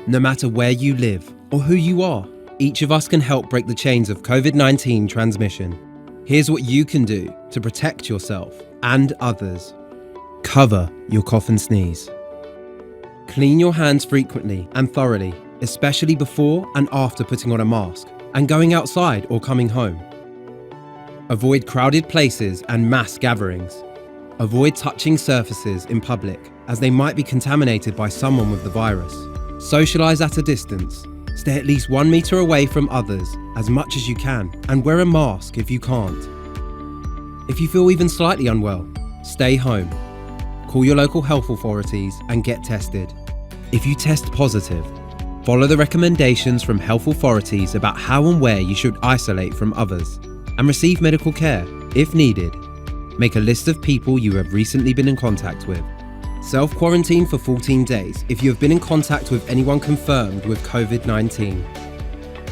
No matter where you live or who you are, each of us can help break the chains of COVID-19 transmission. Here's what you can do to protect yourself and others. Cover your cough and sneeze. Clean your hands frequently and thoroughly, especially before and after putting on a mask and going outside or coming home. Avoid crowded places and mass gatherings. Avoid touching surfaces in public as they might be contaminated by someone with the virus. Socialise at a distance. Stay at least 1 metre away from others as much as you can and wear a mask if you can't. If you feel even slightly unwell, stay home. Call your local health authorities and get tested. If you test positive, follow the recommendations from health authorities about how and where you should isolate from others and receive medical care if needed. Make a list of people you have recently been in contact with. Self-quarantine for 14 days if you have been in contact with anyone confirmed with COVID-19.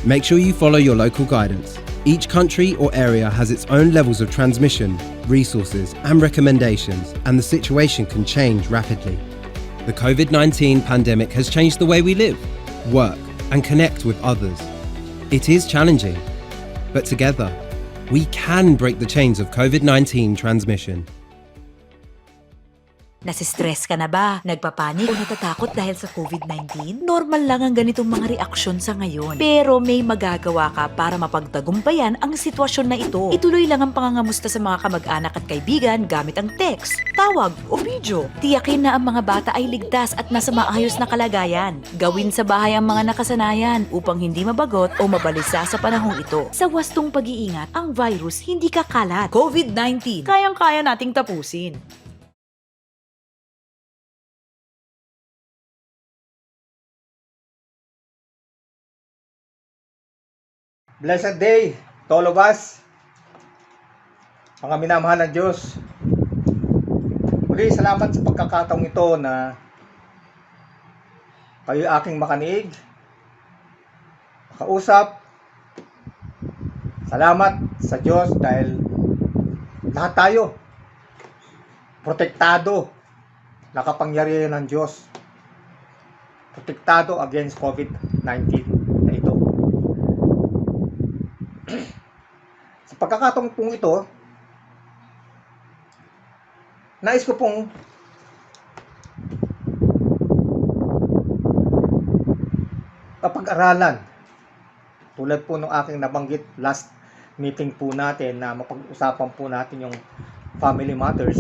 Make sure you follow your local guidance. Each country or area has its own levels of transmission, resources and recommendations, and the situation can change rapidly. The COVID-19 pandemic has changed the way we live, work and connect with others. It is challenging, but together, we can break the chains of COVID-19 transmission. Nasistress ka na ba? Nagpapanik o natatakot dahil sa COVID-19? Normal lang ang ganitong mga reaksyon sa ngayon. Pero may magagawa ka para mapagtagumpayan ang sitwasyon na ito. Ituloy lang ang pangangamusta sa mga kamag-anak at kaibigan gamit ang text, tawag o video. Tiyakin na ang mga bata ay ligtas at nasa maayos na kalagayan. Gawin sa bahay ang mga nakasanayan upang hindi mabagot o mabalisa sa panahong ito. Sa wastong pag-iingat, ang virus hindi kakalat. COVID-19, kayang-kaya nating tapusin. Blessed day to all of us, mga minamahal ng Diyos. Muli, salamat sa pagkakataong ito na kayo aking makaniig, makausap. Salamat sa Diyos dahil lahat tayo protektado, nakapangyarihan ng Diyos, protektado against COVID-19 na ito. Sa pagkakataong pong ito, nais ko pong kapag-aralan tulad po ng aking nabanggit last meeting po natin na mapag-usapan po natin yung family matters.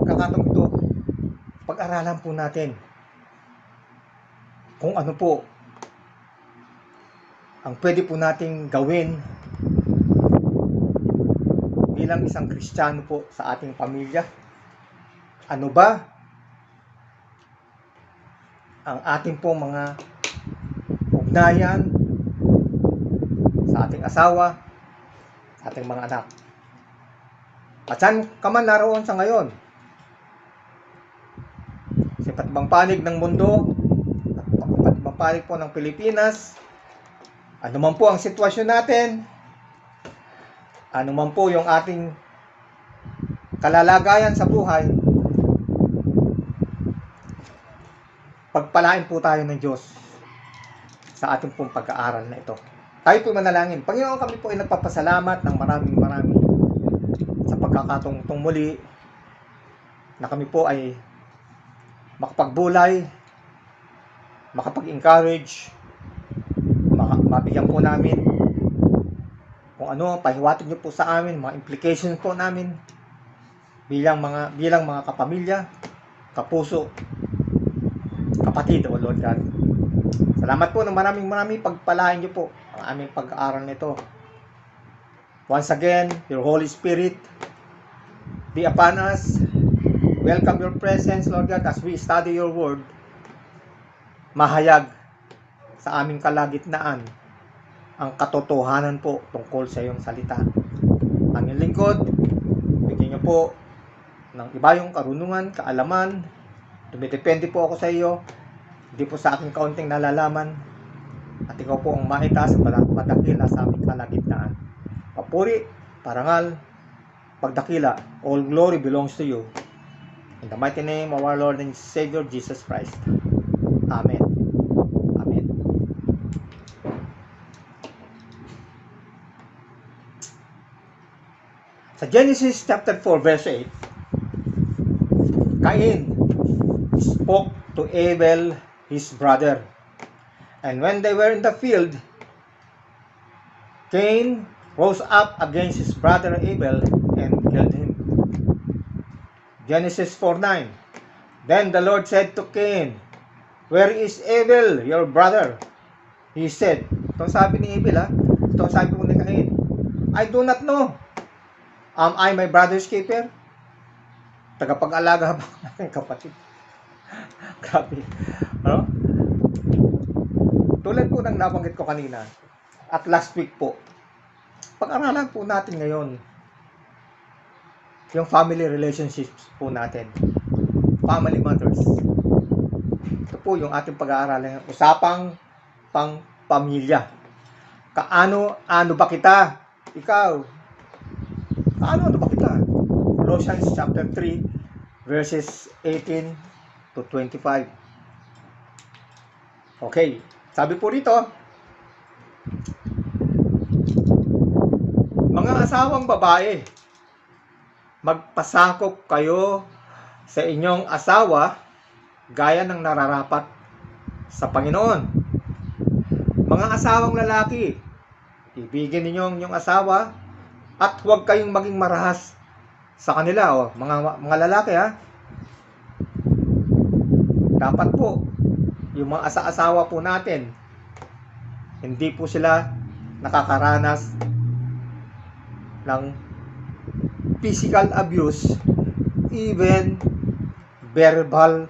Pagkakataong ito, pag-aralan po natin kung ano po ang pwede po nating gawin bilang isang Kristiyano po sa ating pamilya. Ano ba ang ating po mga ugnayan sa ating asawa, sa ating mga anak. At saan ka man naroon sa ngayon, sa iba't ibang panig ng mundo, at iba't ibang panig po ng Pilipinas, ano man po ang sitwasyon natin, ano man po yung ating kalalagayan sa buhay, pagpalain po tayo ng Diyos sa ating pong pag-aaral na ito. Tayo po manalangin. Panginoon, kami po ay nagpapasalamat ng maraming sa pagkakataong itong muli na kami po ay makapagbulay, makapag-encourage, mabigyan po namin kung ano, pahiwatig niyo po sa amin, mga implications po namin bilang mga kapamilya, kapuso, kapatid, O Lord God. Salamat po ng maraming pagpalain niyo po ang aming pag-aaral nito. Once again, your Holy Spirit be upon us. Welcome your presence, Lord God, as we study your word. Mahayag sa aming kalagitnaan ang katotohanan po tungkol sa iyong salita. Aming lingkod, bigyan niyo po ng iba yung karunungan, kaalaman. Dumidepende po ako sa iyo, hindi po sa aking kaunting nalalaman. At ikaw po ang maitaas at madakila sa aming kalagitnaan. Papuri, parangal, pagdakila, all glory belongs to you. In the mighty name of our Lord and Savior Jesus Christ. Amen. Sa Genesis chapter 4 verse 8, Cain spoke to Abel his brother. And when they were in the field, Cain rose up against his brother Abel and killed him. Genesis 4:9. Then the Lord said to Cain, "Where is Abel, your brother?" He said, ito sabi ni Abel ito sabi mo ni Cain, "I do not know. Am I my brother's keeper?" Tagapag-alaga ba ng kapatid? Grabe. Ano? Tulad po ng nabanggit ko kanina at last week po, pag-aralan po natin ngayon yung family relationships po natin. Family matters. Ito po yung ating pag-aaralan. Usapang pamilya. Kaano ba kita? Ikaw. Kaano ba kita? Colossians chapter 3 verses 18 to 25. Okay. Sabi po rito, mga asawang babae, magpasakop kayo sa inyong asawa gaya ng nararapat sa Panginoon. Mga asawang lalaki, ibigin ninyo ang inyong asawa at huwag kayong maging marahas sa kanila. Mga lalaki dapat po yung mga asa-asawa po natin, hindi po sila nakakaranas ng physical abuse, even verbal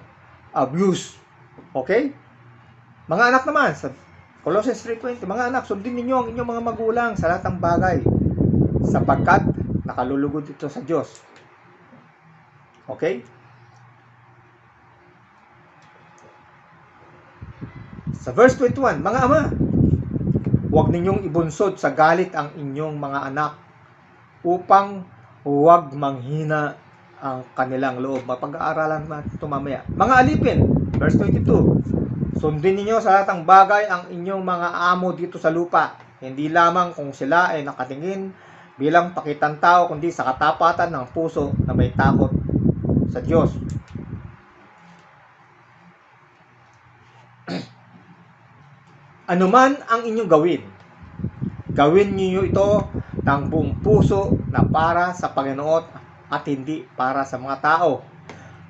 abuse. Okay? Mga anak naman, sa Colossians 3:20, mga anak, sundin ninyo ang inyong mga magulang sa lahat ng bagay, sapagkat nakalulugod ito sa Diyos. Okay? Sa verse 21, mga ama, huwag ninyong ibunsod sa galit ang inyong mga anak upang huwag manghina ang kanilang loob. Mapag-aaralan natin ito mamaya. Mga alipin, verse 22, sundin ninyo sa lahat ng bagay ang inyong mga amo dito sa lupa, hindi lamang kung sila ay nakatingin bilang pakitang tao, kundi sa katapatan ng puso na may takot sa Diyos. Anuman ang inyong gawin niyo ito ng buong puso na para sa Panginoon at hindi para sa mga tao.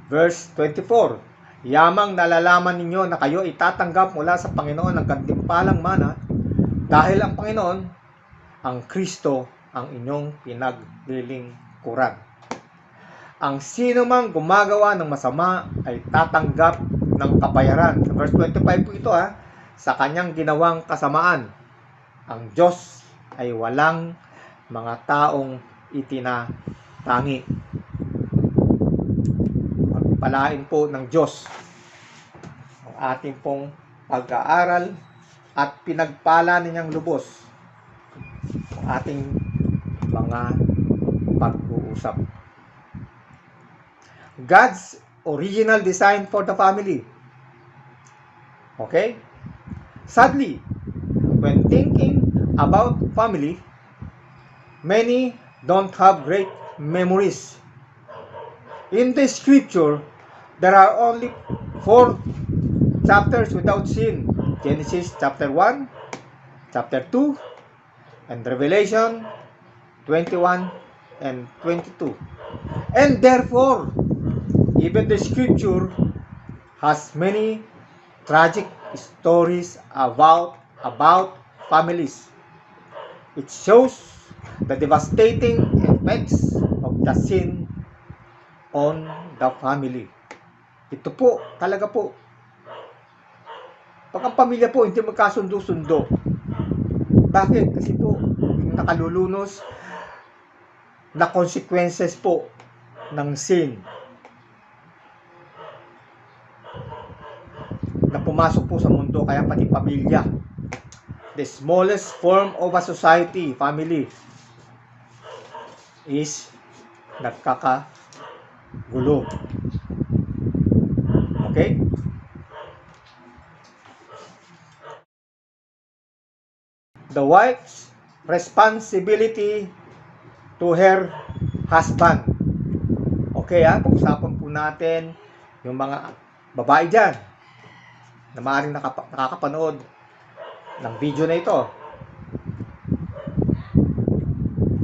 Verse 24, yamang nalalaman ninyo na kayo itatanggap mula sa Panginoon ng gantimpalang mana, dahil ang Panginoon, ang Kristo, ang inyong pinaglilingkuran. Ang sino mang gumagawa ng masama ay tatanggap ng kabayaran. Sa verse 25 po ito sa kanyang ginawang kasamaan, ang Diyos ay walang mga taong itinatangi. Pagpalain po ng Diyos ang ating pong pag-aaral at pinagpala ninyang lubos ang ating mga pag-uusap. God's original design for the family. Okay? Sadly, when thinking about family, many don't have great memories. In the scripture, there are only 4 chapters without sin. Genesis chapter 1, chapter 2, and Revelation 21 and 22. And therefore, even the scripture has many tragic stories about families. It shows the devastating effects of the sin on the family. Ito po, talaga po. Pag ang pamilya po hindi magkasundo-sundo. Bakit? Kasi po, yung nakalulunos na consequences po ng sin na pumasok po sa mundo, kaya pati pamilya, the smallest form of a society, family, is nagkakagulo. Okay? The wife's responsibility to her husband. Okay pag-usapan po natin yung mga babae dyan na maaaring nakakapanood ng video na ito.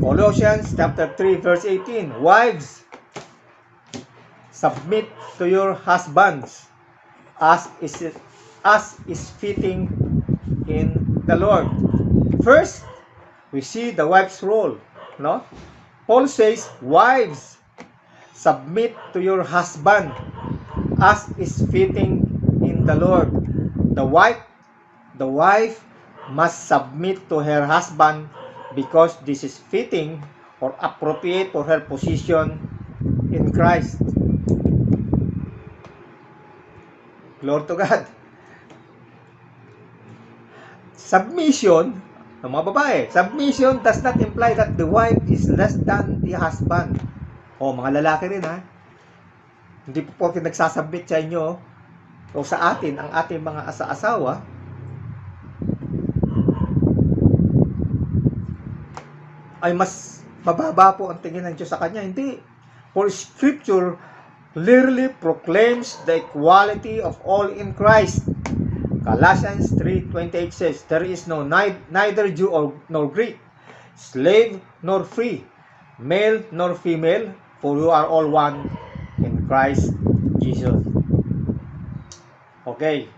Colossians chapter 3 verse 18. Wives, submit to your husbands as is fitting in the Lord. First, we see the wife's role, no? Paul says, wives, submit to your husband as is fitting in the Lord. The wife must submit to her husband because this is fitting or appropriate for her position in Christ. Glory to God. Submission ng mga babae. Submission does not imply that the wife is less than the husband. Mga lalaki rin Hindi po porke nagsasubmit sa inyo o sa atin, ang ating mga asawa, ay mas mababa po ang tingin ng Diyos sa kanya. Hindi. For Scripture clearly proclaims the equality of all in Christ. Colossians 3:28 says, there is neither Jew nor Greek, slave nor free, male nor female, for you are all one in Christ Jesus. Okay.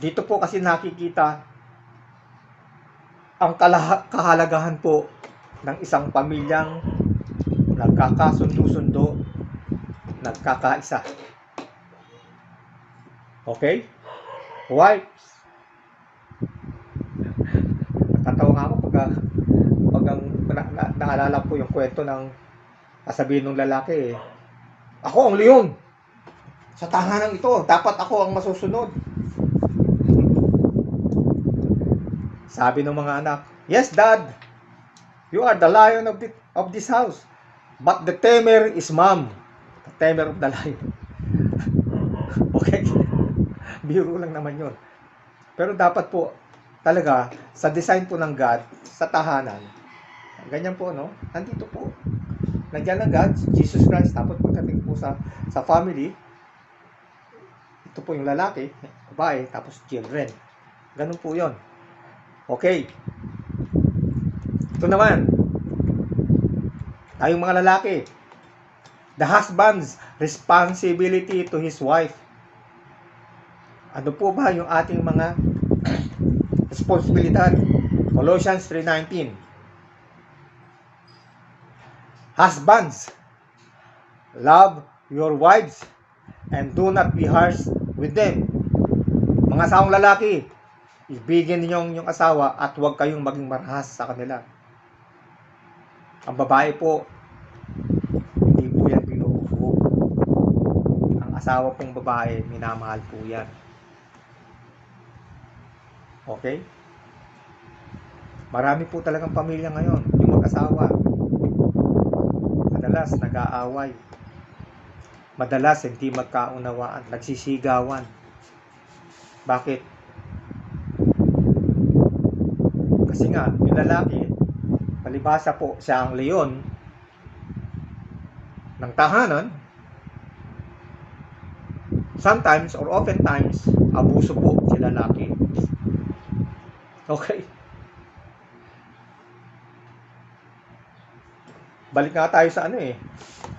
Dito po kasi nakikita ang kahalagahan po ng isang pamilyang nagkakasundo-sundo, nagkakaisa. Okay? Wives. Nakatawa nga ako pag naalala po yung kwento ng sabihin ng lalaki ako ang leon sa tahanan ito, dapat ako ang masusunod. Sabi ng mga anak, yes dad, you are the lion of this house, but the tamer is mom, the tamer of the lion. Okay? Biro lang naman yun. Pero dapat po talaga sa design po ng God sa tahanan, ganyan po, no? Nandito po, nandiyan ang God, Jesus Christ. Tapos pagdating po sa family, ito po yung lalaki, babae, tapos children. Ganun po yon. Okay. Ito naman, tayong mga lalaki, the husband's responsibility to his wife. Ano po ba yung ating mga responsibilidad? Colossians 3:19. Husbands, love your wives and do not be harsh with them. Mga asawang lalaki, ibigin ninyong yung asawa at huwag kayong maging marahas sa kanila. Ang babae po, hindi po yan binubugbog. Ang asawa pong babae, minamahal po yan. Okay? Marami po talagang pamilya ngayon, yung mag-asawa. Madalas nag-aaway. Madalas hindi magkaunawaan, nagsisigawan. Bakit? Kasi nga, yung lalaki, palibhasa po siya ang leon ng tahanan. Sometimes or oftentimes, abuso po si lalaki. Okay? Balik nga tayo sa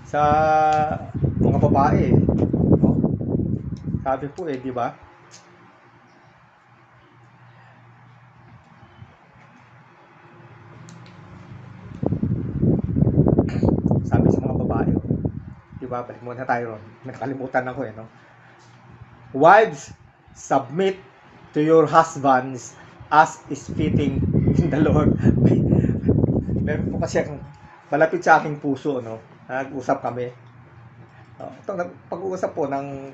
sa mga babae. No? Sabi po di ba? Sabi sa mga babae, di ba? Balik muna tayo ron. Nakalimutan ako no? Wives, submit to your husbands as is fitting in the Lord. Meron po kasi akong malapit sa aking puso, no? Nag-usap kami. Ito, pag-uusap po ng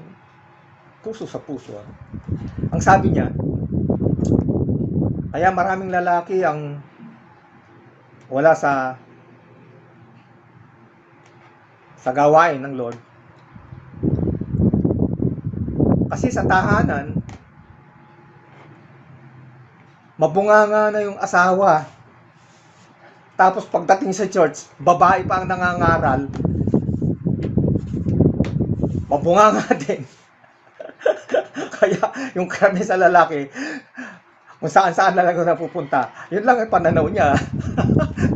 puso sa puso. Ang sabi niya, kaya maraming lalaki ang wala sa gawain ng Lord. Kasi sa tahanan, mabunganga na yung asawa. Tapos pagdating sa church, babae pa ang nangangaral, mabunganga din. Kaya yung karami sa lalaki, kung saan-saan na lang ako napupunta, yun lang ang pananaw niya.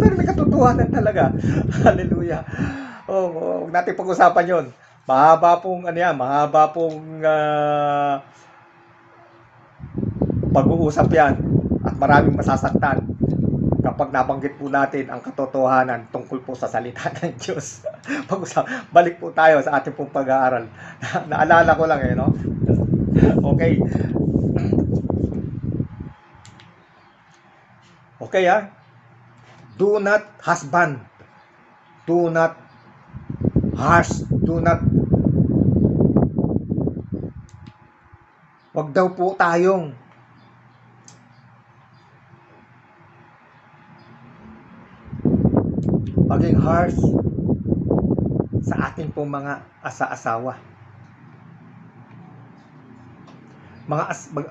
Pero may katotohanan talaga. Hallelujah. Huwag natin pag-usapan yun. Mahaba pong, mahaba pong pag-uusap yan. At maraming masasaktan kapag nabanggit po natin ang katotohanan tungkol po sa salita ng Diyos. Balik po tayo sa ating pong pag-aaral. Naalala ko lang no? Okay. Okay do not husband, do not harsh, do not, wag daw po tayong maging harsh sa ating pong mga asa-asawa.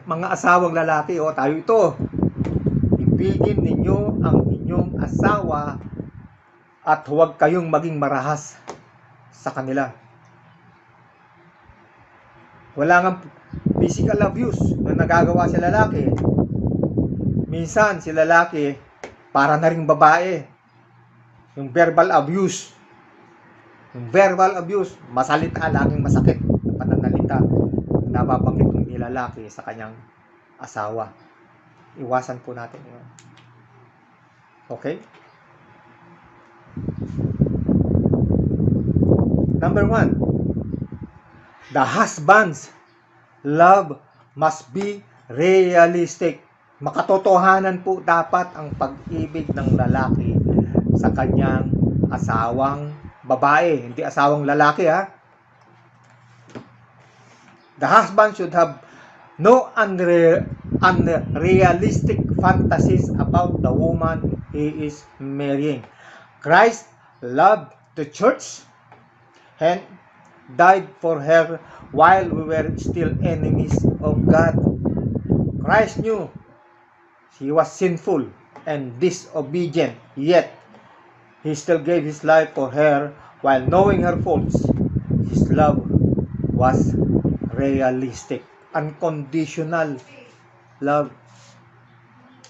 Mga asawang lalaki, tayo ito. Ibigin ninyo ang inyong asawa at huwag kayong maging marahas sa kanila. Wala nga physical abuse na nagagawa sa lalaki. Minsan si lalaki para na ring babae. Yung verbal abuse. Yung verbal abuse, masalita, laging masakit na pananalita na nababanggit ng lalaki sa kanyang asawa. Iwasan po natin yun. Okay? Number 1, the husband's love must be realistic. Makatotohanan po dapat ang pag-ibig ng lalaki sa kanyang asawang babae, hindi asawang lalaki The husband should have no unrealistic fantasies about the woman he is marrying. Christ loved the church and died for her while we were still enemies of God. Christ knew she was sinful and disobedient, yet he still gave his life for her while knowing her faults. His love was realistic, unconditional love.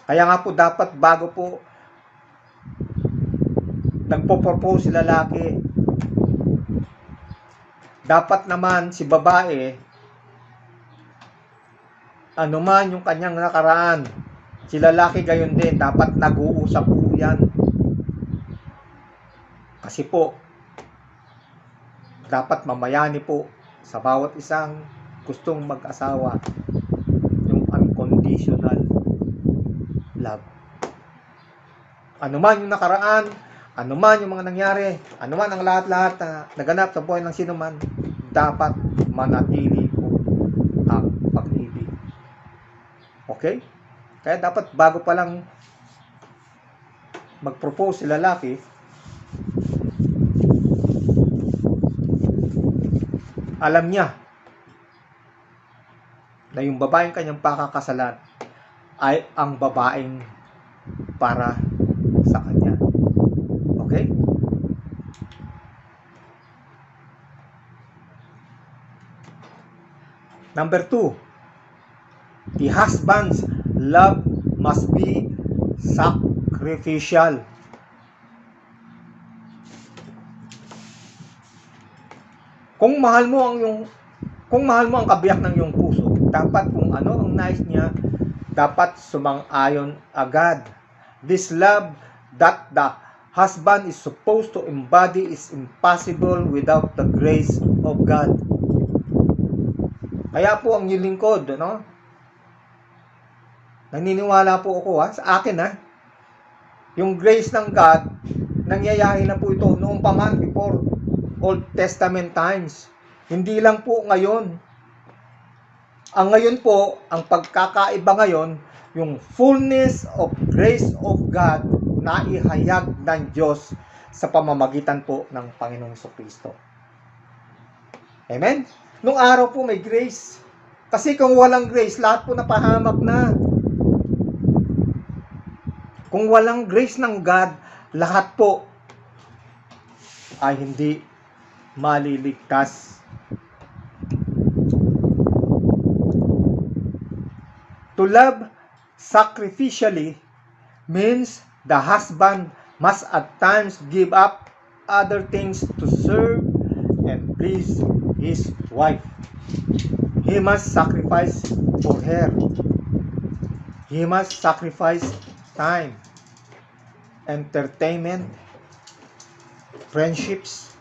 Kaya nga po dapat bago po nagpo-propose si lalaki, dapat naman si babae, anuman yung kanyang nakaraan, si lalaki gayon din, dapat nag-uusap po yan. Kasi po, dapat mamayani po sa bawat isang gustong mag-asawa yung unconditional love. Anuman yung nakaraan, anuman yung mga nangyari, anuman ang lahat-lahat na naganap sa buhay ng sinuman, dapat manatili po ang pag-ibig. Okay? Kaya dapat bago pa lang mag-propose si lalaki, alam niya na yung babaeng kanyang pakakasalan ay ang babaeng para sa kanya. Okay? Number 2, the husband's love must be sacrificial. Kung mahal mo ang kabiyak ng iyong puso, dapat kung ano ang nais niya, dapat sumang-ayon agad. This love that the husband is supposed to embody is impossible without the grace of God. Kaya po ang inyong lingkod, naniniwala po ako sa akin yung grace ng God, nangyayari na po ito noong pa man before Old Testament times. Hindi lang po ngayon. Ang ngayon po, ang pagkakaiba ngayon, yung fullness of grace of God na ihayag ng Diyos sa pamamagitan po ng Panginoong Kristo. Amen? Nung araw po may grace. Kasi kung walang grace, lahat po napahamak na. Kung walang grace ng God, lahat po ay hindi maliligtas. To love sacrificially means the husband must at times give up other things to serve and please his wife. He must sacrifice for her. He must sacrifice time, entertainment, friendships,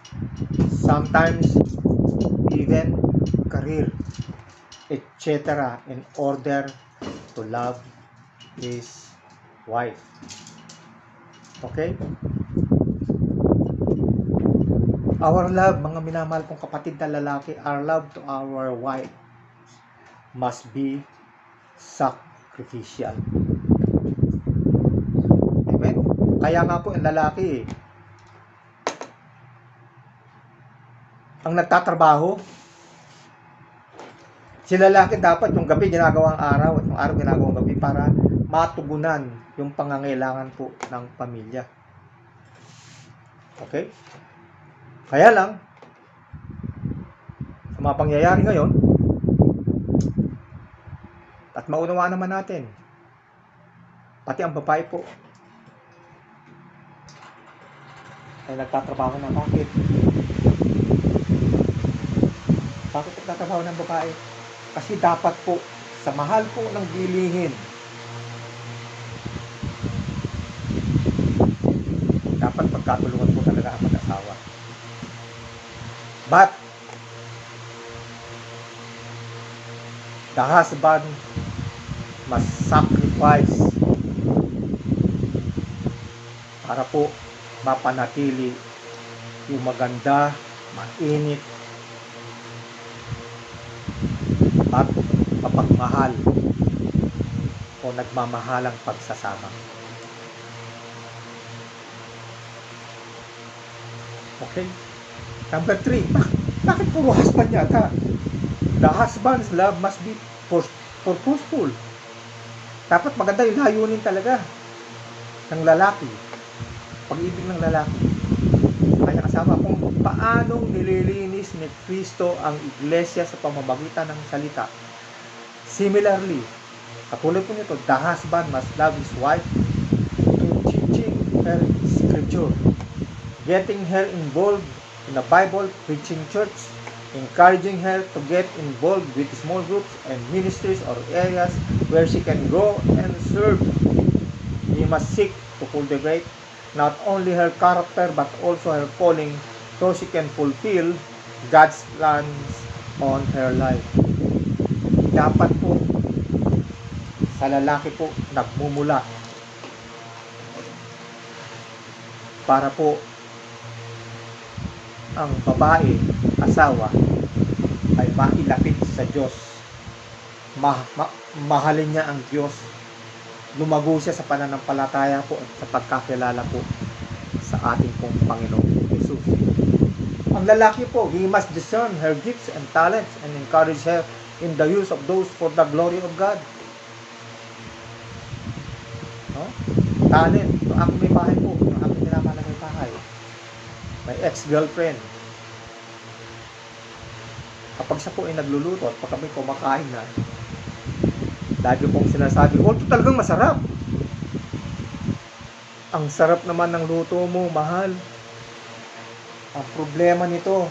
sometimes even career, etc. in order to love his wife. Okay? Our love, mga minamahal kong kapatid na lalaki, our love to our wife must be sacrificial. Amen? Kaya nga po ang lalaki, ang nagtatrabaho, si lalaki dapat yung gabi ginagawang araw at yung araw ginagawang gabi para matugunan yung pangangailangan po ng pamilya. Okay? Kaya lang, sa mga pangyayari ngayon, at maunawaan naman natin, pati ang babae po ay nagtatrabaho na. Bakit? Bakit nagtatrabaho ng babae? Kasi dapat po, sa mahal po ng bilihin, dapat pagkatulungan po talaga ang mag-asawa. But, the husband must sacrifice para po mapanatili yung maganda, mainit, at mapagmahal o nagmamahalang pagsasama. Okay? Number 3, bakit puro husband yata? The husband's love must be purposeful. Dapat maganda yung layunin talaga ng lalaki. Pag-ibig ng lalaki. Kanya kasama kung paanong nililinis ni Kristo ang iglesia sa pamamagitan ng salita. Similarly, katulad po nito, the husband must love his wife through teaching her scripture, getting her involved in the Bible preaching church, encouraging her to get involved with small groups and ministries or areas where she can grow and serve. He must seek to cultivate not only her character but also her calling so she can fulfill God's plans on her life. Dapat po sa lalaki po nagmumula para po ang babae, asawa, ay mailapit sa Diyos. Mahalin niya ang Diyos. Lumago siya sa pananampalataya po at sa pagkakilala po sa ating pong Panginoong Jesus. Ang lalaki po, he must discern her gifts and talents and encourage her in the use of those for the glory of God. No? Talent. Yung aking may bahay po, yung aking minamahal na may bahay. May ex-girlfriend. Kapag siya po ay nagluluto at pag kami kumakain na, lagi pong sinasabi, oh, ito talagang masarap. Ang sarap naman ng luto mo, mahal. Ang problema nito,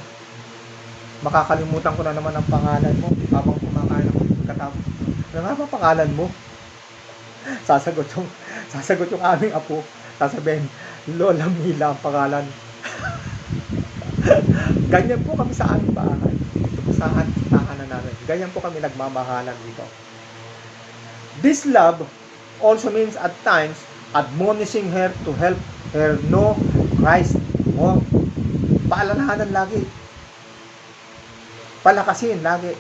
makakalimutan ko na naman ang pangalan mo habang kumakain ako katapos. Ano nga ba pangalan mo? Sasagot yung aming apo. Sasabihin, Lola Mila ang pangalan. Ganyan po kami sa aming bahay. Ito po sa tahanan namin. Ganyan po kami nagmamahalan dito. This love also means at times admonishing her to help her know Christ more. Paalalahanan lagi. Palakasin lagi.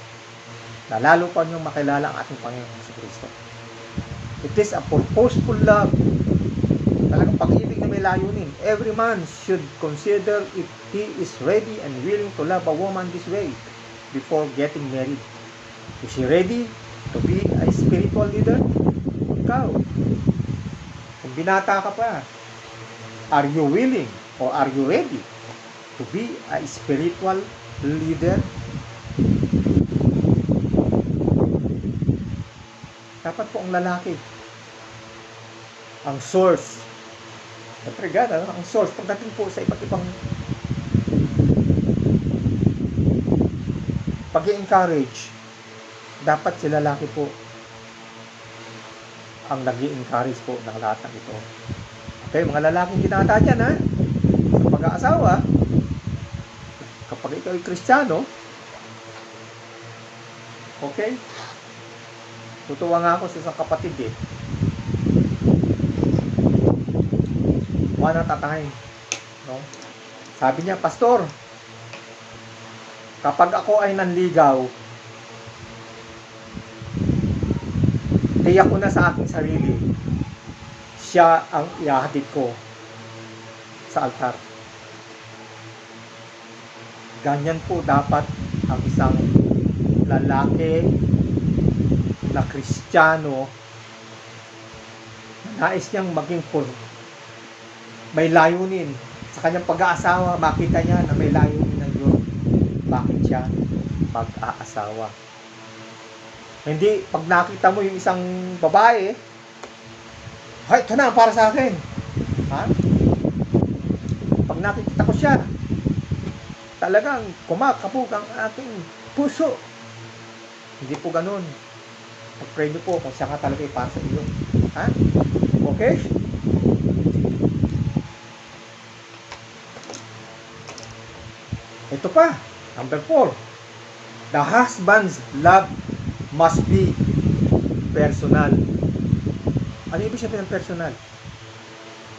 Na lalo pa niyong makilala ang ating Panginoon si Kristo. It is a purposeful love. Talagang pag-ibig na may layunin. Every man should consider if he is ready and willing to love a woman this way before getting married. Is she ready to be a spiritual leader? Ikaw. Kung binata ka pa, Are you willing or are you ready to be a spiritual leader? Dapat po ang lalaki ang source. Siyempre gana, ang source pagdating po sa iba't ibang pag-i-encourage, dapat si lalaki po ang nag-i-encourage po ng lahat ng ito. Okay, mga lalaking kinata dyan ha, sa pag-aasawa, kapag ikaw ay Kristiyano, okay, tutuwa nga ako sa isang kapatid one at a time, no? Sabi niya, Pastor, kapag ako ay nanligaw, tiyak ko na sa aking sarili, siya ang ihahatid ko sa altar. Ganyan po dapat ang isang lalaki na Kristiyano na nais niyang maging may layunin sa kanyang pag-aasawa. Makita niya na may layunin ng Diyos. Bakit siya mag-aasawa? Hindi, pag nakita mo yung isang babae, ay, ito na, para sa akin. Ha? Pag nakikita ko siya, talagang kumakabog ang aking puso. Hindi po ganun. Pag-pray niyo po kung siya ka talaga para sa iyo. Ha? Okay? Ito pa, number 4. The husband's love must be personal. Ano ibig sabihin ng personal?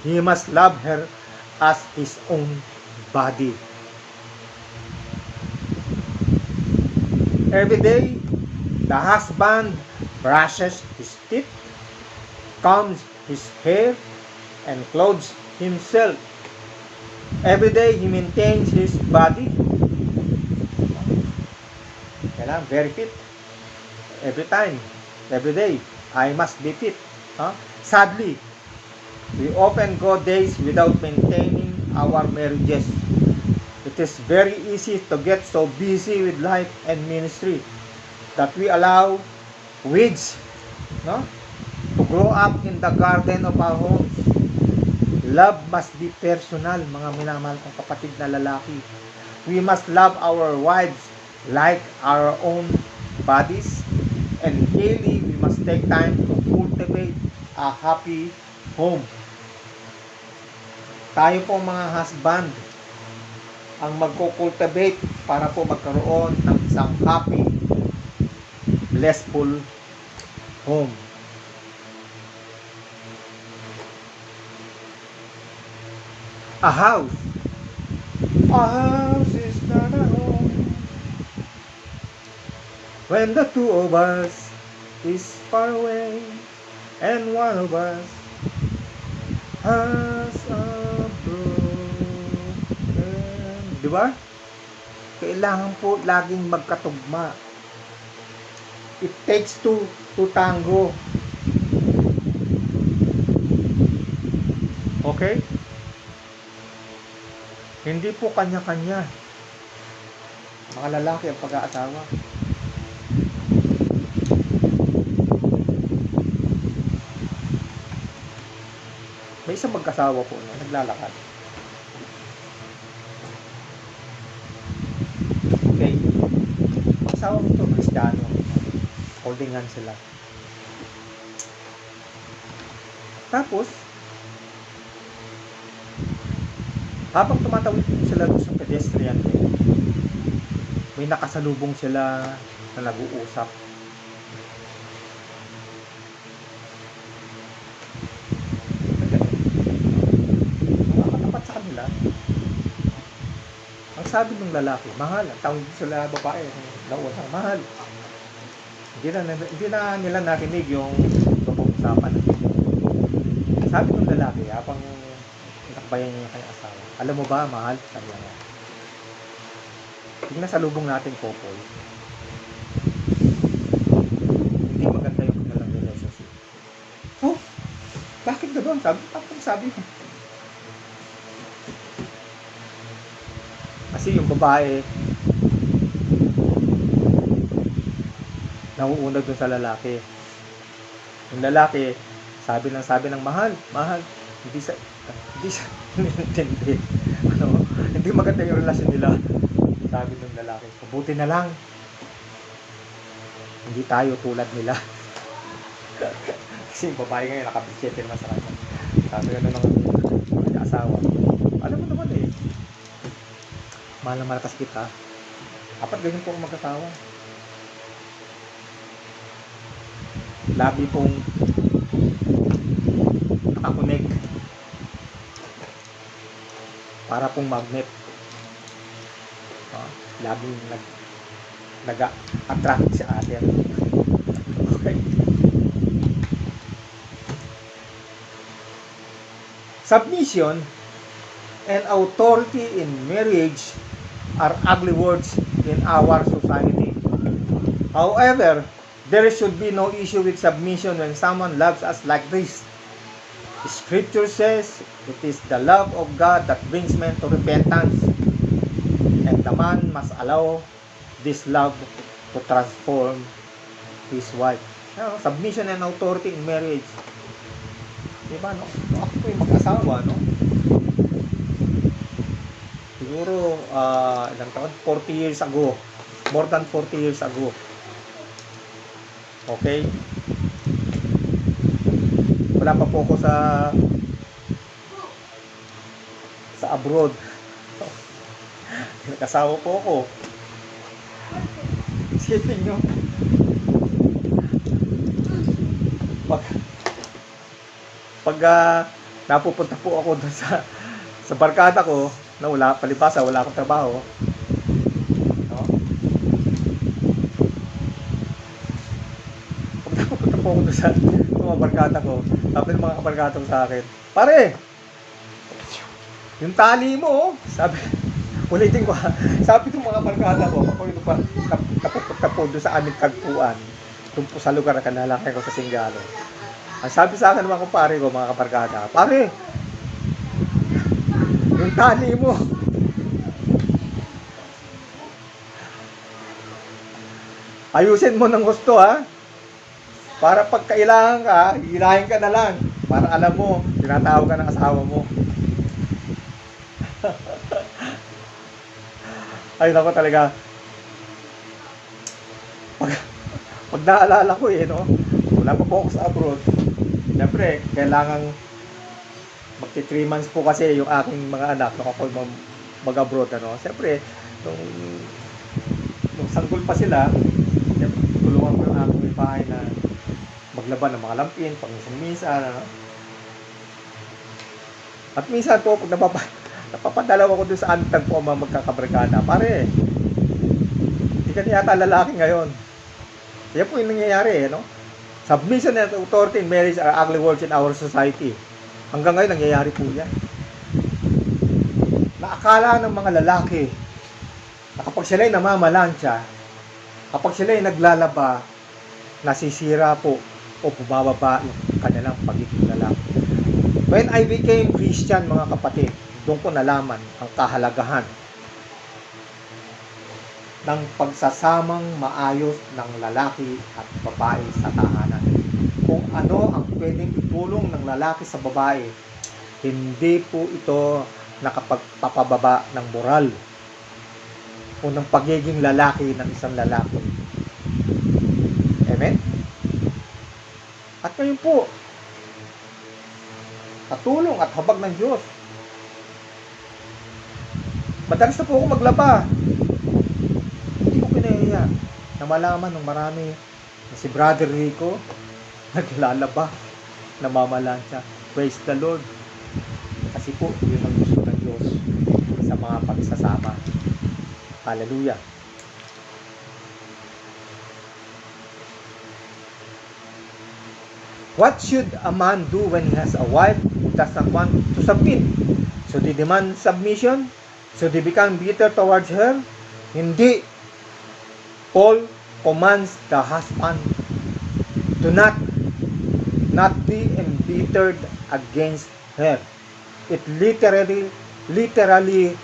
He must love her as his own body. Every day, the husband brushes his teeth, combs his hair, and clothes himself. Every day, he maintains his body. Kailangan, very fit. Every time, every day, I must be fit. Sadly, we often go days without maintaining our marriages. It is very easy to get so busy with life and ministry that we allow weeds to grow up in the garden of our homes. Love must be personal, mga minamahal kong kapatid na lalaki. We must love our wives like our own bodies, and daily we must take time to cultivate a happy home. Tayo po mga husband ang magko-cultivate para po magkaroon ng isang happy, blissful home. A house is not a home when the two of us is far away and one of us has a broken. Diba? Kailangan po laging magkatugma. It takes two to tango. Okay? Hindi po kanya-kanya. Mga lalaki ang pag-aasawa. May isang mag-asawa po na naglalakad. Okay. Mag-asawa po ito, Kristiyano. Holding hands sila. Tapos, habang tumatawid sila doon sa pedestrian lane, may nakasalubong sila na nag-uusap. Nakakatapat sa kanila. Ang sabi ng lalaki, mahal. Ang tawag sila babae, nausang mahal. Hindi na nila narinig yung pag-uusapan. Sabi ng lalaki, habang tinakbayan niya yung kanyang asawa, alam mo ba, mahal? Sabi niya. Tingnan sa lubong natin, couple. Hindi maganda yung kanilang relationship. Oh, bakit gano'n? Sabi ko. Kasi yung babae, nauuna dun sa lalaki. Yung lalaki, sabi ng mahal, hindi sa hindi hindi maganda yung relasyon nila. Sabi ng lalaki, mabuti na lang hindi tayo tulad nila. Kasi yung babae ngayon nakabitsete naman sa kanya. Sabi ng mga asawa, alam mo naman mahal na malakas kita. Dapat ganyan po ang mag-asawa. Labi pong nakakonek. Para pong magnet. Labing nag-attract sa atin. Okay. Submission and authority in marriage are ugly words in our society. However, there should be no issue with submission when someone loves us like this. Scripture says it is the love of God that brings men to repentance, and the man must allow this love to transform his wife. Submission and authority in marriage. Diba, no? Ako po yung mag-asawa, no? Siguro, ilang taon? 40 years ago. More than 40 years ago. Okay? Wala pa po ako sa abroad. Nag-asawa po ako. Isipin nyo. Pag napupunta po ako dun sa barkada ko, na wala akong trabaho, no? Pag napupunta po ako dun sa mga barkada ko, sabi ng mga kabarkada ko sa akin, pare, yung tali mo, sabi, ulitin ko, sabi ng mga barkada ko, kapag napupunta po dun sa aming tagpuan, dun po sa lugar na kanalakay ko sa Singalo, ang sabi sa akin ng mga kumpare ko, mga kabarkada, pare, yung tali mo, ayusin mo ng gusto, ha? Para pag kailangan ka, hilahin ka na lang. Para alam mo, tinatawag ka ng asawa mo. Ay, naku talaga. Pag naalala ko no? Wala pa po ako sa abroad. Siyempre, kailangan magti 3 months po kasi yung aking mga anak nung ako mag-abroad, ano. Siyempre, nung sanggol pa sila, siyempre, tulungan ko yung aking bahay na maglaban ng mga lampin, pag-misa, ano. At minsan po, pag napapadalaw ako dun sa aming tagpo ang mga magkakabarkada, pare, hindi ka yata lalaki ngayon. Yan po yung nangyayari, no? Submission and authority in marriage are ugly words in our society. Hanggang ngayon, nangyayari po yan. Naakala ng mga lalaki na kapag sila'y namamalansya, kapag sila'y naglalaba, nasisira po o bumababa yung kanilang pagiging lalaki. When I became Christian, mga kapatid, doon ko nalaman ang kahalagahan ng pagsasamang maayos ng lalaki at babae sa tahanan. Kung ano ang pwedeng itulong ng lalaki sa babae, hindi po ito nakapagpapababa ng moral o ng pagiging lalaki ng isang lalaki. Amen? At ngayon po, katulong at habag ng Diyos, madalas na po ako maglaba. Hindi ko pinahiya na malaman ng marami na si Brother Rico naglalaba, namamalansya. Praise the Lord. Kasi po, yun ang gusto ng Diyos sa mga pagsasama. Hallelujah. What should a man do when he has a wife who does not want to submit? Should he demand submission? Should he become bitter towards her? Hindi. Paul commands the husband to not be embittered against her. It literally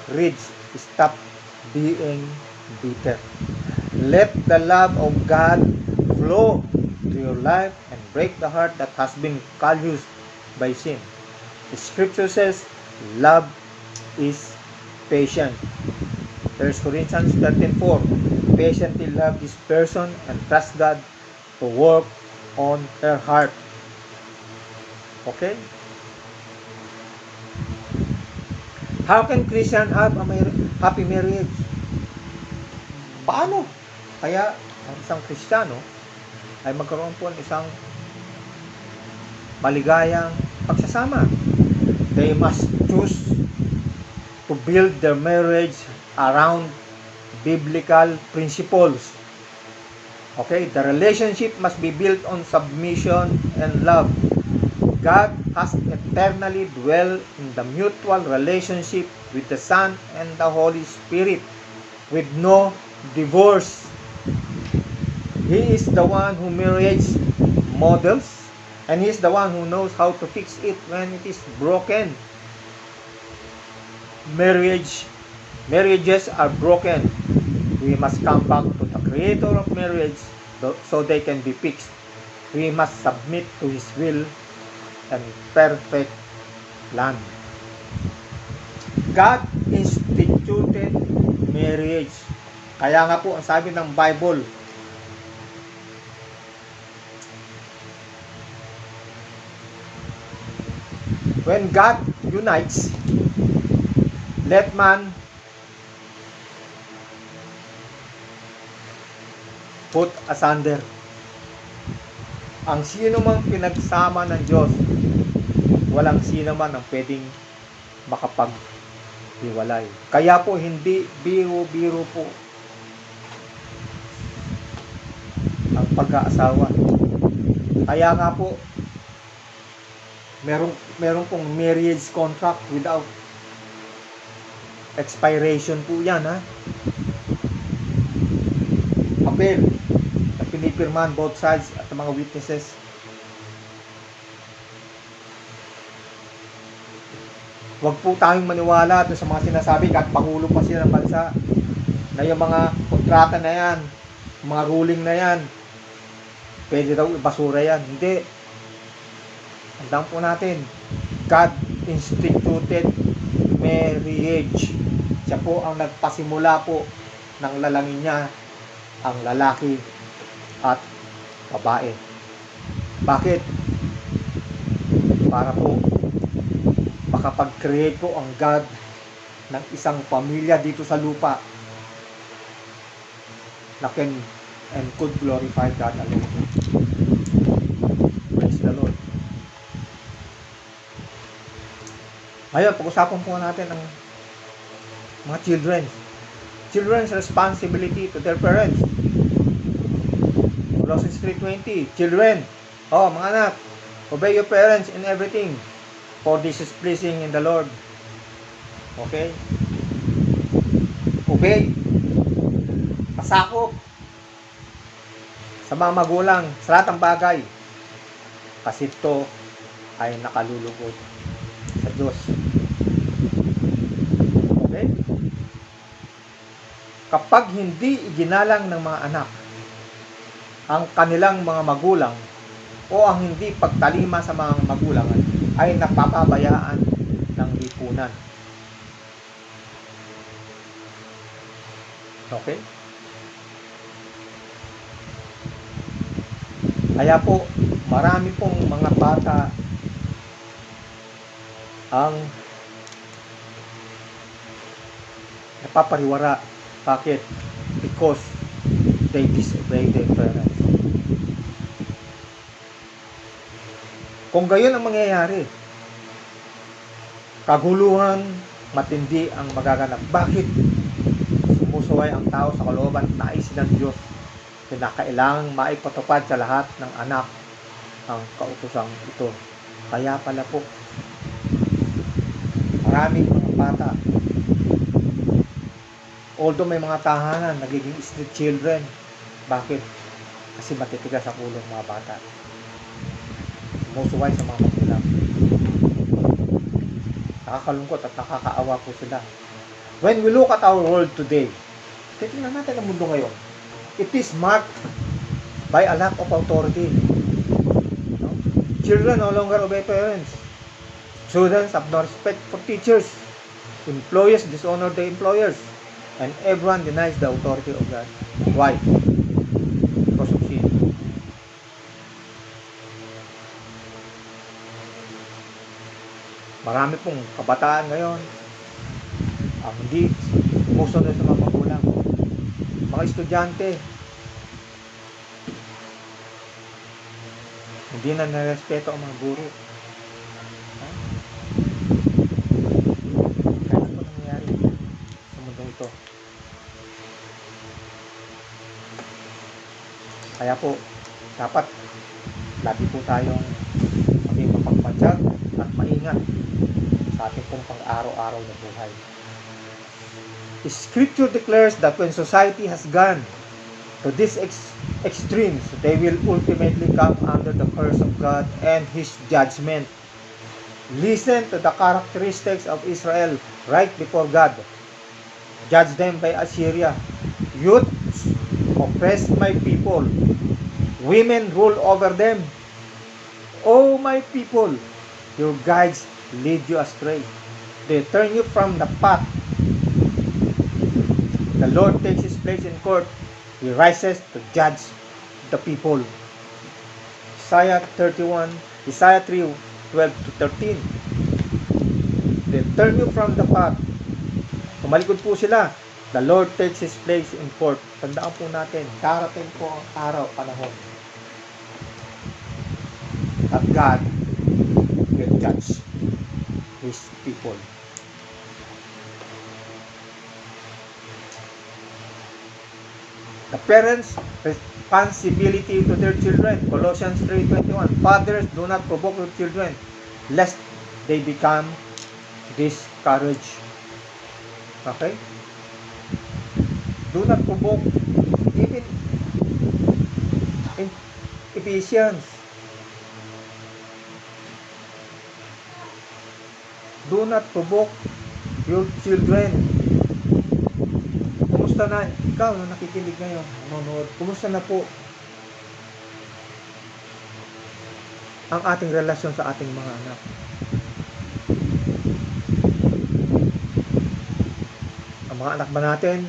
reads, stop being bitter. Let the love of God flow to your life and break the heart that has been calloused by sin. The scripture says, love is patient. 1 Corinthians 13:4. Patiently love this person and trust God to work on her heart. Okay? How can Christian have a happy marriage? Paano? Kaya ang isang Kristiyano ay magkaroon po ng isang maligayang pagsasama. They must choose to build their marriage around biblical principles. Okay, the relationship must be built on submission and love. God has eternally dwelt in the mutual relationship with the Son and the Holy Spirit with no divorce. He is the one who marriage models, and He is the one who knows how to fix it when it is broken. Marriages are broken. We must come back to the Creator of marriage so they can be fixed. We must submit to His will and perfect plan. God instituted marriage. Kaya nga po ang sabi ng Bible, when God unites, let man put asunder. Ang sino mang pinagsama ng Diyos, walang sino man ang pwedeng makapaghiwalay. Kaya po hindi biro-biro po ang pag-aasawa. Kaya nga po meron pong marriage contract without expiration po yan, ha? Papel na pinipirmahan both sides at mga witnesses. Huwag po tayong maniwala sa mga sinasabi kahit pangulo pa sila ng bansa na yung mga kontrata na yan, mga ruling na yan, pwede daw ibasura yan. Hindi. Tandaan po natin, God instituted marriage. Siya po ang nagpasimula po ng lalangin niya ang lalaki at babae. Bakit? Para po makapag-create po ang God ng isang pamilya dito sa lupa na can and could glorify God alone. Praise the Lord. Ngayon, pag-usapan po natin ang mga children. Children's responsibility to their parents. Colossians 3:20. Children, mga anak, obey your parents in everything, for this is pleasing in the Lord. Okay? Obey. Pasakop sa mga magulang sa lahat ng bagay. Kasi ito ay nakalulugod sa Diyos. Okay? Kapag hindi iginalang ng mga anak ang kanilang mga magulang o ang hindi pagtalima sa mga magulang, ay napapabayaan ng lipunan. Okay? Kaya po, marami pong mga bata ang napapariwara. Bakit? Because they disobey their parents. Kung gayon ang mangyayari, kaguluhan, matindi ang magaganap. Bakit? Sumusuway ang tao sa kalooban at nais ng Diyos. Kinakailangang maipatupad sa lahat ng anak ang kautosang ito. Kaya pala po, maraming mga bata, although may mga tahanan, nagiging street children. Bakit? Kasi matitigas ang ulo ng mga bata. Sumusuway sa mga magulang. Nakakalungkot at nakakaawa po sila. When we look at our world today, titingnan natin ang mundo ngayon. It is marked by a lack of authority. No? Children no longer obey parents. Students have no respect for teachers. Employees dishonor their employers. And everyone denies the authority of God. Why? Because of sin. Marami pong kabataan ngayon ang hindi sumusunod sa mga magulang. Mga estudyante, hindi na narespeto ang mga guro. Kaya po nangyayari sa mundo ito. Kaya po, dapat lagi po tayong maging mapagpatyag at maingat sa ating pong pang-araw-araw na buhay. Scripture declares that when society has gone to these extremes, they will ultimately come under the curse of God and His judgment. Listen to the characteristics of Israel right before God. Judge them by Assyria. Youths oppress my people. Women rule over them. O my people, your guides lead you astray. They turn you from the path. The Lord takes His place in court. He rises to judge the people. Isaiah 3, 12 to 13. They turn you from the path. Tumalikod po sila. The Lord takes His place in court. Tandaan po natin, darating po ang araw, panahon. At God will judge His people. The parents' responsibility to their children. Colossians 3:21. Fathers, do not provoke your children, lest they become discouraged. Okay? Do not provoke. Even in Ephesians, do not provoke your children. Kumusta na? Ikaw na nakikinig ngayon, nanonood. Kumusta na po ang ating relasyon sa ating mga anak? Ang mga anak ba natin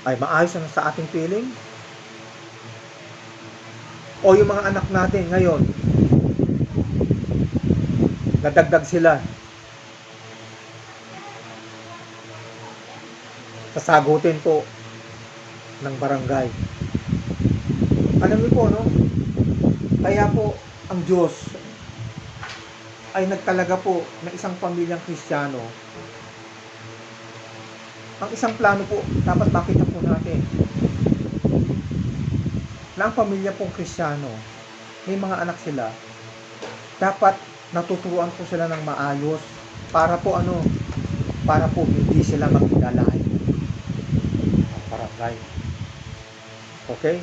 ay maayos na sa ating feeling? O yung mga anak natin ngayon, nadagdag sila, sasagutin po ng barangay. Alam niyo po, no? Kaya po ang Diyos ay nagtalaga po ng isang pamilyang Kristiyano. Ang isang plano po, dapat makita po natin na ang pamilya pong Kristiyano, may mga anak sila, dapat natuturuan po sila ng maayos para po para po hindi sila magdalay ang barangay. Okay?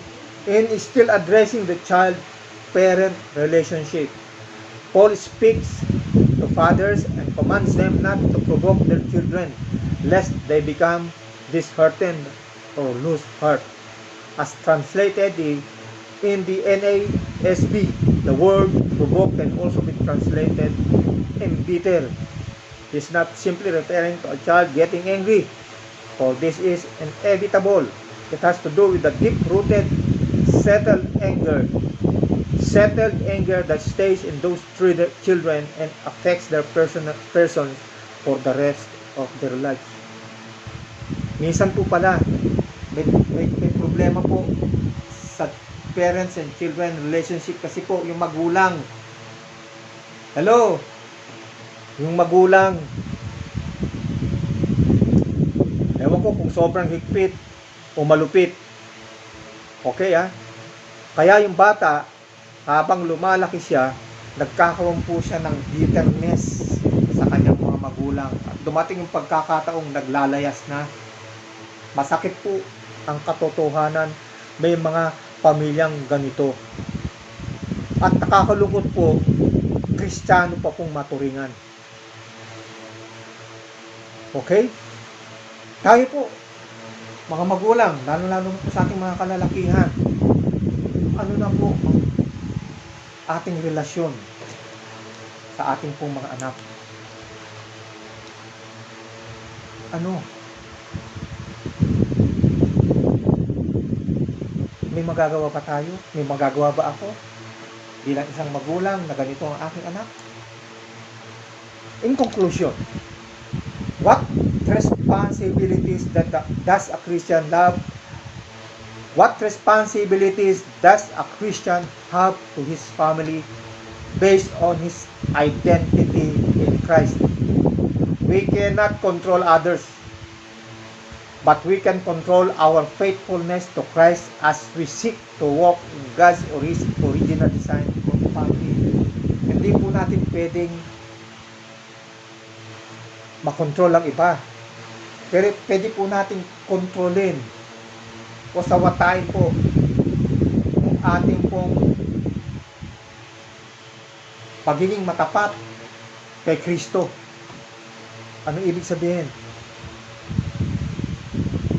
And still addressing the child-parent relationship, Paul speaks to fathers and commands them not to provoke their children lest they become disheartened or lose heart. As translated in the NASB, the word provoke can also be translated embitter. It's not simply referring to a child getting angry, for this is inevitable. It has to do with the deep-rooted, settled anger that stays in those children and affects their persons for the rest of their lives. Minsan po pala, may problema po sa parents and children relationship kasi po yung magulang. Hello? Yung magulang. Ewan ko kung sobrang higpit o malupit. Okay Kaya yung bata, habang lumalaki siya, nagkakaroon po siya ng bitterness sa kanyang mga magulang. At dumating yung pagkakataong naglalayas na. Masakit po ang katotohanan, may mga pamilyang ganito. At nakakalungkot po, Kristiyano pa pong maturingan. Okay? Tayo po, mga magulang, lalo-lalo po sa ating mga kalalakihan, ano na po ang ating relasyon sa ating pong mga anak? Ano? May magagawa pa tayo? May magagawa ba ako bilang isang magulang na ganito ang aking anak? In conclusion, what responsibilities does a Christian love? What responsibilities does a Christian have to his family based on his identity in Christ? We cannot control others, but we can control our faithfulness to Christ as we seek to walk in God's original design for the family. Hindi po natin pwedeng makontrol ang iba. Pero pwede po natin kontrolin o sawatain po ang ating pong pagiging matapat kay Kristo. Ano ibig sabihin?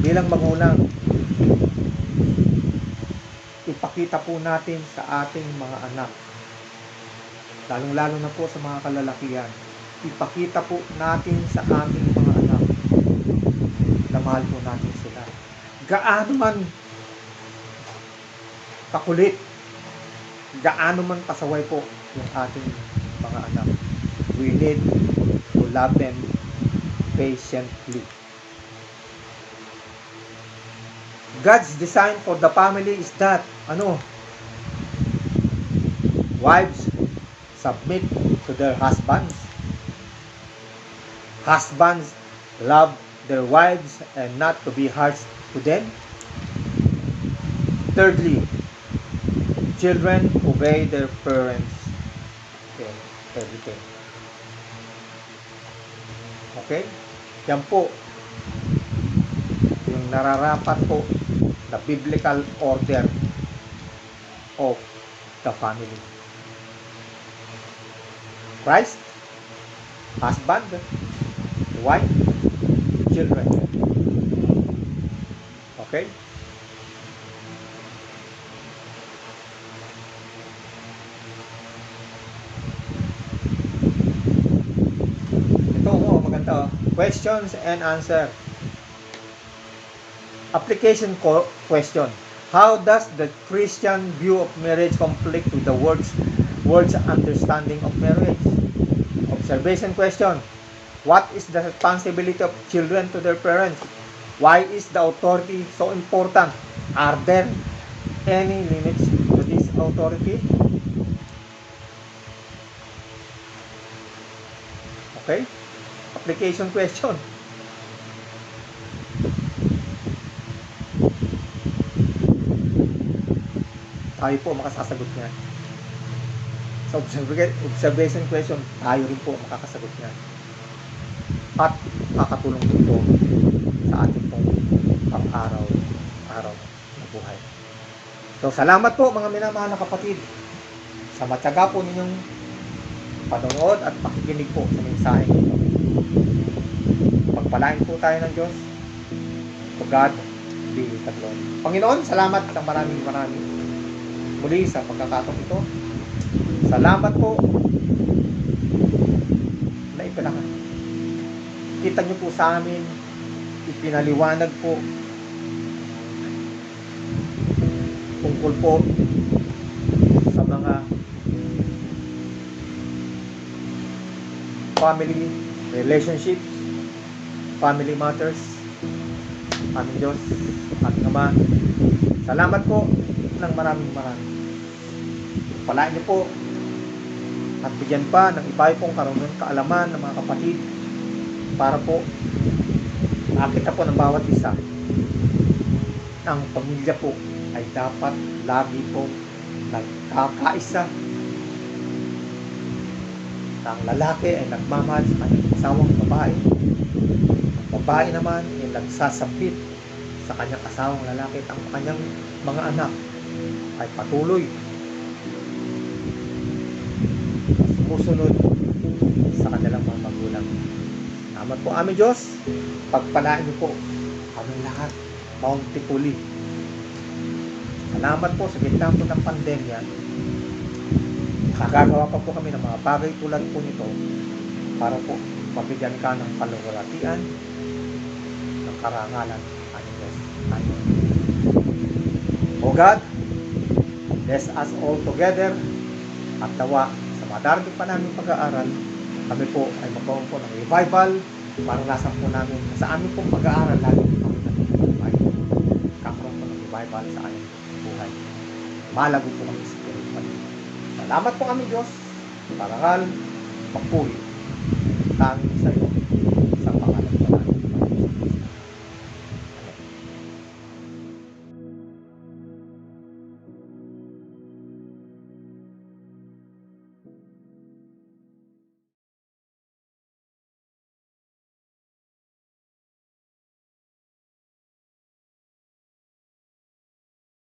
Bilang magulang, ipakita po natin sa ating mga anak, lalong-lalo na po sa mga kalalakihan, ipakita po natin sa ating mga anak na mahal po natin sila. Gaano man kakulit, gaano man pasaway po yung ating mga anak, we need to love them patiently. God's design for the family is that, wives submit to their husbands. Husbands love their wives and not to be harsh to them. Thirdly, children obey their parents in everything. Okay? Yan po yung nararapat po na biblical order of the family. Christ, husband, wife, children. Okay? Ito maganda. Questions and answer. Application question. How does the Christian view of marriage conflict with the world's understanding of marriage? Observation question. What is the responsibility of children to their parents? Why is the authority so important? Are there any limits to this authority? Okay? Application question. Tayo po makasasagot niya. Sa observation question, tayo rin po makakasagot niya. At makakatulong ito sa ating pong pang-araw na buhay. So, salamat po mga minamahal na kapatid sa matyaga po ninyong panonood at pakikinig po sa mensaheng ito. Pagpalain po tayo ng Diyos. To God be the glory. Panginoon, salamat ng maraming muli sa pagkakataon ito. Salamat po na kita nyo po sa amin, ipinaliwanag po tungkol po sa mga family relationships, family matters. Aming Diyos, aming Ama, salamat po ng maraming. Palain niyo po at bigyan pa ng iba pong kaalaman ng mga kapatid para po makita po ng bawat isa ang pamilya po ay dapat lagi po nagkakaisa. Ang lalaki ay nagmamahal sa kanyang asawang babae. Ang babae naman ay nagsasapit sa kanyang asawang lalaki at ang kanyang mga anak ay patuloy sumusunod sa kanilang mga magulang. Salamat po aming Diyos. Pagpalain niyo po kami lahat. Bountifully. Salamat po sa gitna po ng pandemya. Nakagagawa pa po kami ng mga bagay tulad po nito para po mabigyan ka ng kaluwalhatian ng karangalan aming Diyos. Amen. O God, bless us all together at nawa sa mga darating pa namin pag-aaral, kami po ay magkaroon po ng revival, maranasan po namin sa aming pong pag-aaral lalo po kami nagtutupay. Kakaroon po ng revival sa aming buhay. Malago po kami spiritually. Salamat po kami Diyos, parangal, papuri, tanging sa iyo.